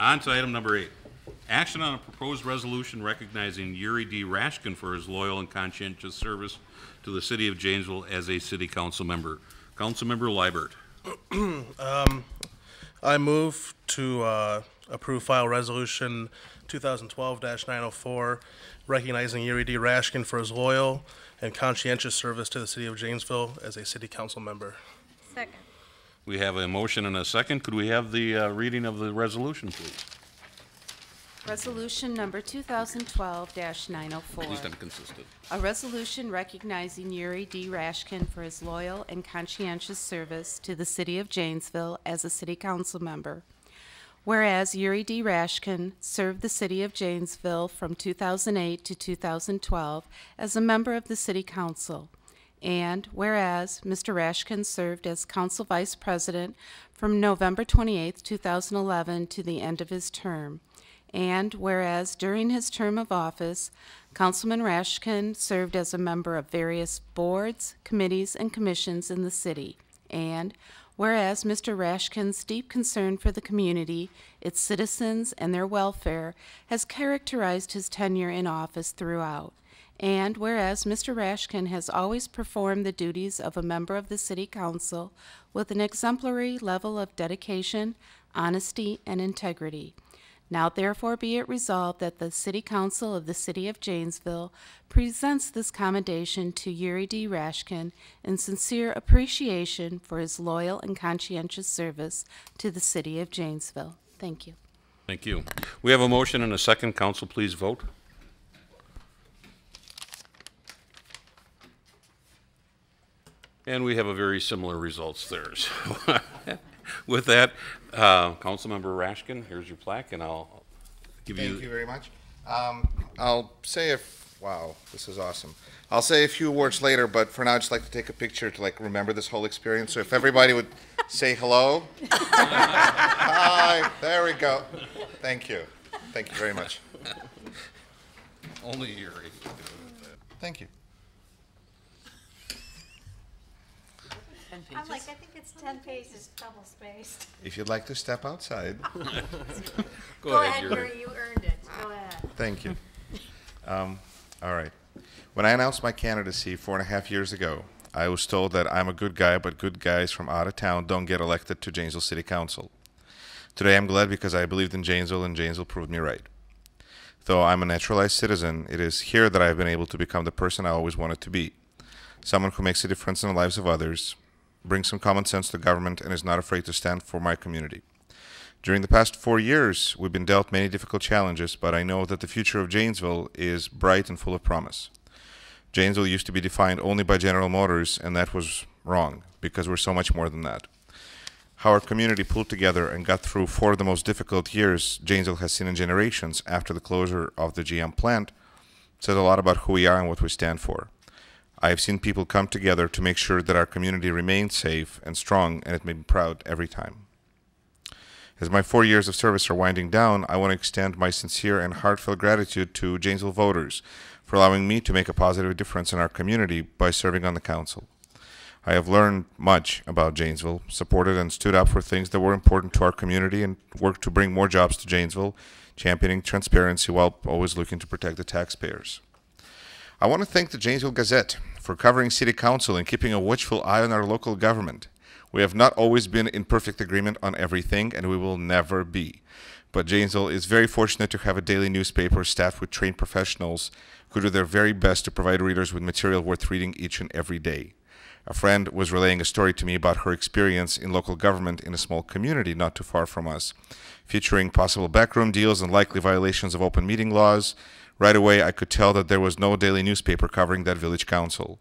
On to item number 8. Action on a proposed resolution recognizing Yuri D. Rashkin for his loyal and conscientious service to the city of Janesville as a city council member. Councilmember Liebert. I move to approve file resolution 2012-904, recognizing Yuri D. Rashkin for his loyal and conscientious service to the city of Janesville as a city council member. Second. We have a motion and a second. Could we have the reading of the resolution, please? Resolution number 2012-904. At least I'm consistent. A resolution recognizing Yuri D. Rashkin for his loyal and conscientious service to the city of Janesville as a city council member. Whereas Yuri D. Rashkin served the city of Janesville from 2008 to 2012 as a member of the city council. And whereas Mr. Rashkin served as council vice president from November 28, 2011 to the end of his term. And whereas during his term of office, Councilman Rashkin served as a member of various boards, committees, and commissions in the city. And whereas Mr. Rashkin's deep concern for the community, its citizens, and their welfare has characterized his tenure in office throughout. And whereas Mr. Rashkin has always performed the duties of a member of the City Council with an exemplary level of dedication, honesty, and integrity. Now therefore be it resolved that the City Council of the City of Janesville presents this commendation to Yuri D. Rashkin in sincere appreciation for his loyal and conscientious service to the City of Janesville. Thank you. Thank you. We have a motion and a second. Council, please vote. And we have a very similar results there. So with that, Councilmember Rashkin, here's your plaque, and I'll give you. Thank you very much. I'll say wow, this is awesome. I'll say a few words later, but for now, I'd just like to take a picture to remember this whole experience. So if everybody would say hello. Hi, there we go. Thank you. Thank you very much. Only Yuri. Thank you. I'm like, I think it's 10 pages, double spaced. If you'd like to step outside. Go ahead, Yuri, you earned it. Go ahead. Thank you. All right. When I announced my candidacy 4.5 years ago, I was told that I'm a good guy, but good guys from out of town don't get elected to Janesville City Council. Today I'm glad because I believed in Janesville, and Janesville proved me right. Though I'm a naturalized citizen, it is here that I've been able to become the person I always wanted to be. Someone who makes a difference in the lives of others, brings some common sense to government, and is not afraid to stand for my community. During the past 4 years, we've been dealt many difficult challenges, but I know that the future of Janesville is bright and full of promise. Janesville used to be defined only by General Motors, and that was wrong, because we're so much more than that. How our community pulled together and got through 4 of the most difficult years Janesville has seen in generations after the closure of the GM plant says a lot about who we are and what we stand for. I have seen people come together to make sure that our community remains safe and strong, and it made me proud every time. As my 4 years of service are winding down, I want to extend my sincere and heartfelt gratitude to Janesville voters for allowing me to make a positive difference in our community by serving on the council. I have learned much about Janesville, supported and stood up for things that were important to our community, and worked to bring more jobs to Janesville, championing transparency while always looking to protect the taxpayers. I want to thank the Janesville Gazette for covering City Council and keeping a watchful eye on our local government. We have not always been in perfect agreement on everything, and we will never be. But Janesville is very fortunate to have a daily newspaper staffed with trained professionals who do their very best to provide readers with material worth reading each and every day. A friend was relaying a story to me about her experience in local government in a small community not too far from us, featuring possible backroom deals and likely violations of open meeting laws. Right away, I could tell that there was no daily newspaper covering that village council.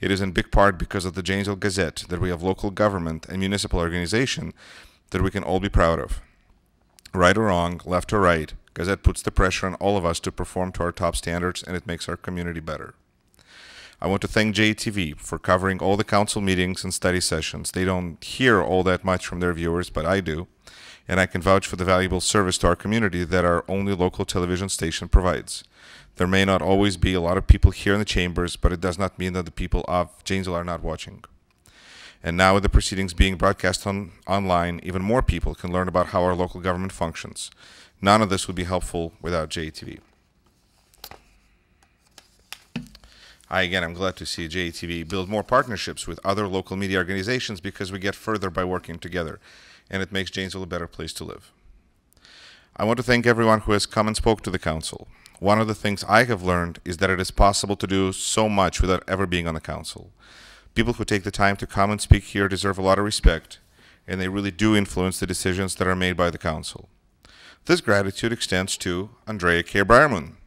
It is in big part because of the Janesville Gazette that we have local government and municipal organization that we can all be proud of. Right or wrong, left or right, Gazette puts the pressure on all of us to perform to our top standards, and it makes our community better. I want to thank JATV for covering all the council meetings and study sessions. They don't hear all that much from their viewers, but I do. And I can vouch for the valuable service to our community that our only local television station provides. There may not always be a lot of people here in the chambers, but it does not mean that the people of Janesville are not watching. And now with the proceedings being broadcast online, even more people can learn about how our local government functions. None of this would be helpful without JATV. I'm glad to see JATV build more partnerships with other local media organizations because we get further by working together, and it makes Janesville a better place to live. I want to thank everyone who has come and spoke to the council. One of the things I have learned is that it is possible to do so much without ever being on the council. People who take the time to come and speak here deserve a lot of respect, and they really do influence the decisions that are made by the council. This gratitude extends to Andrea K. Brierman,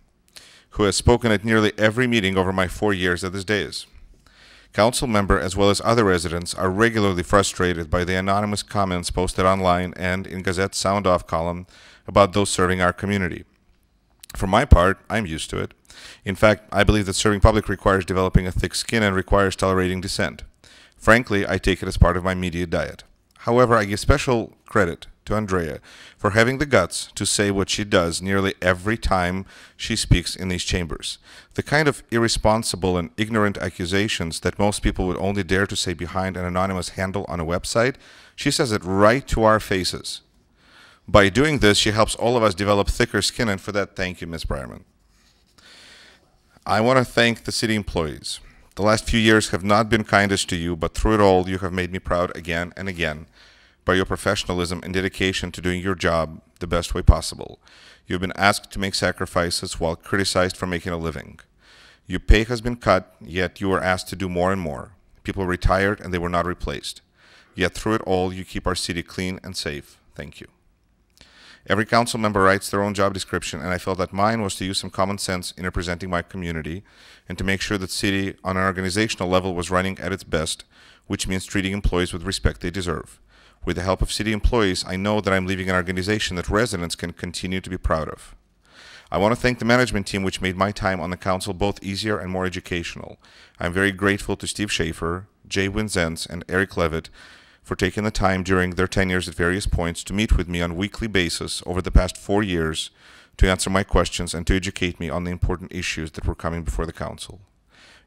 who has spoken at nearly every meeting over my 4 years at this dais. Council member, as well as other residents, are regularly frustrated by the anonymous comments posted online and in Gazette's Sound Off column about those serving our community. For my part, I'm used to it. In fact, I believe that serving public requires developing a thick skin and requires tolerating dissent. Frankly, I take it as part of my media diet. However, I give special credit to Andrea for having the guts to say what she does nearly every time she speaks in these chambers. The kind of irresponsible and ignorant accusations that most people would only dare to say behind an anonymous handle on a website, she says it right to our faces. By doing this, she helps all of us develop thicker skin, and for that, thank you, Ms. Brierman. I want to thank the city employees. The last few years have not been kindest to you, but through it all, you have made me proud again and again by your professionalism and dedication to doing your job the best way possible. You have been asked to make sacrifices while criticized for making a living. Your pay has been cut, yet you were asked to do more and more. People retired and they were not replaced. Yet through it all, you keep our city clean and safe. Thank you. Every council member writes their own job description, and I felt that mine was to use some common sense in representing my community and to make sure that city on an organizational level was running at its best, which means treating employees with respect they deserve. With the help of city employees, I know that I'm leaving an organization that residents can continue to be proud of. I want to thank the management team, which made my time on the council both easier and more educational. I'm very grateful to Steve Schaefer, Jay Winzenz, and Eric Levitt for taking the time during their tenures at various points to meet with me on a weekly basis over the past 4 years to answer my questions and to educate me on the important issues that were coming before the council.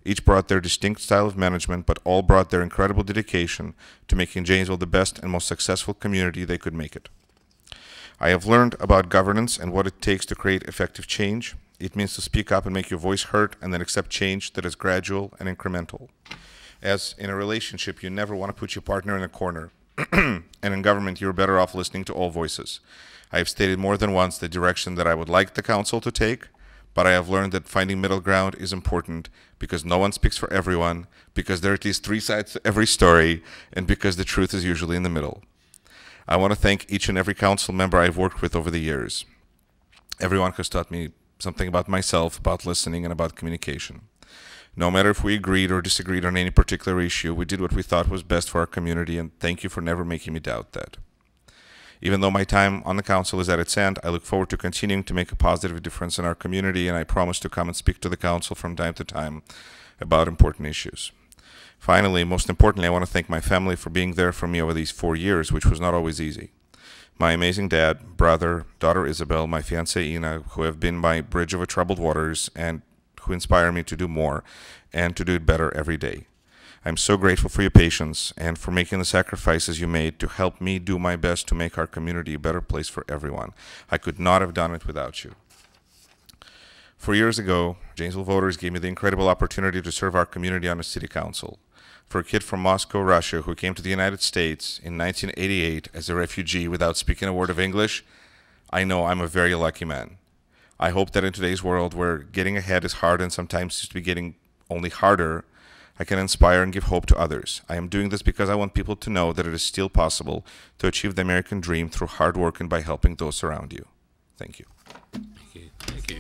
Each brought their distinct style of management, but all brought their incredible dedication to making Janesville the best and most successful community they could make it. I have learned about governance and what it takes to create effective change. It means to speak up and make your voice heard and then accept change that is gradual and incremental. As in a relationship, you never want to put your partner in a corner. And in government, you're better off listening to all voices. I have stated more than once the direction that I would like the council to take, but I have learned that finding middle ground is important because no one speaks for everyone, because there are at least 3 sides to every story, and because the truth is usually in the middle. I want to thank each and every council member I've worked with over the years. Everyone has taught me something about myself, about listening, and about communication. No matter if we agreed or disagreed on any particular issue, we did what we thought was best for our community, and thank you for never making me doubt that. Even though my time on the council is at its end, I look forward to continuing to make a positive difference in our community, and I promise to come and speak to the council from time to time about important issues. Finally, most importantly, I want to thank my family for being there for me over these 4 years, which was not always easy. My amazing dad, brother, daughter Isabel, my fiancée Ina, who have been my bridge over troubled waters and who inspire me to do more and to do it better every day. I'm so grateful for your patience and for making the sacrifices you made to help me do my best to make our community a better place for everyone. I could not have done it without you. 4 years ago, Janesville voters gave me the incredible opportunity to serve our community on a city council. For a kid from Moscow, Russia, who came to the United States in 1988 as a refugee without speaking a word of English, I know I'm a very lucky man. I hope that in today's world where getting ahead is hard and sometimes seems to be getting only harder, I can inspire and give hope to others. I am doing this because I want people to know that it is still possible to achieve the American dream through hard work and by helping those around you. Thank you. Thank you.